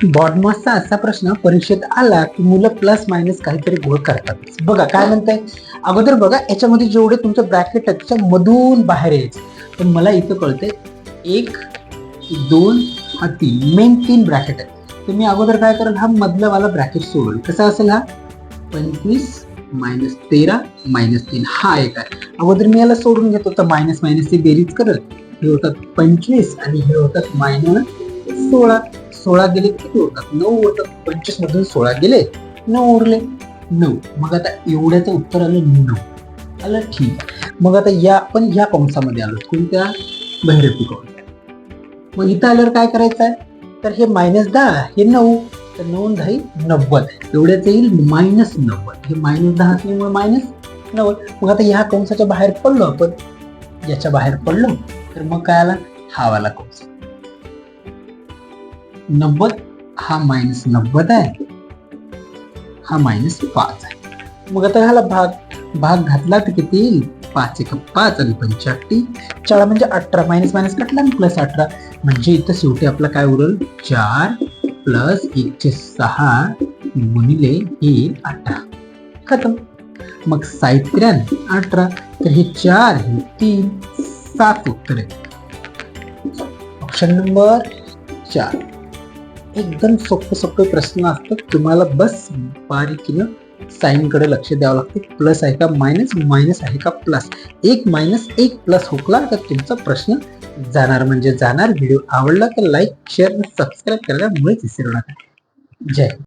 बॉडमासचा असा प्रश्न परीक्षेत आला की मुलं प्लस मायनस काहीतरी घोळ करतात. बघा काय म्हणताय अगोदर, बघा याच्यामध्ये जेवढे तुमचं ब्रॅकेट आहे त्याच्या मधून बाहेर यायचं. तर मला इथं कळतंय 1 2 हा 3 मेन 3 ब्रॅकेट आहे. तर मी अगोदर काय करेल, हा मधला वाला ब्रॅकेट सोडून कसा असेल, हा 25 मायनस 13 मायनस 3 हा एक आहे. अगोदर मी याला सोडून घेतो तर मायनस मायनसची बेरीज करत हे होतात 25 आणि हे होतात मायनस 16. 16 गेले किती होतात, 9 होतात. 25 मधून 16 गेले, 9 उरले, 9. मग आता एवढ्याचं उत्तर आलं 9. आलं, ठीक. मग आता या आपण ह्या कंसामध्ये आलो, कोणत्या, बहिरेपी कंसात. मग इथं आल्यावर काय करायचं आहे, तर हे -10 हे 9, तर 9 10 90. एवढ्याच येईल -90. हे -10 असल्यामुळे -90. मग आता ह्या कंसाच्या बाहेर पडलो आपण, याच्या बाहेर पडलो तर मग काय आला, हा वाला कंस 90. हा -90 आहे, हा -5 आहे. मग आता ह्याला भाग घातला तर किती येईल, 5 1 5 आणि 85 4 म्हणजे 18. मायनस मायनस कटला आणि प्लस 18 म्हणजे इथं शेवटी आपला काय उरल, 4 प्लस 1 चे 6 गुणिले येईल 18. खतम. मग 7 18. तर हे 4 हे 3 7 उत्तर आहे. Option number 4. एकदम सोपे प्रश्न असतात. तुम्हाला बस बारीकीनं साइन कडे लक्ष द्यावं लागते. प्लस आहे का मायनस, मायनस आहे का प्लस. 1 मायनस 1 प्लस हुकला तर तुमचा प्रश्न जाणार म्हणजे जाणार. व्हिडिओ आवडला तर लाईक शेअर आणि सबस्क्राईब करायला मुळीच विसरू नका. जय.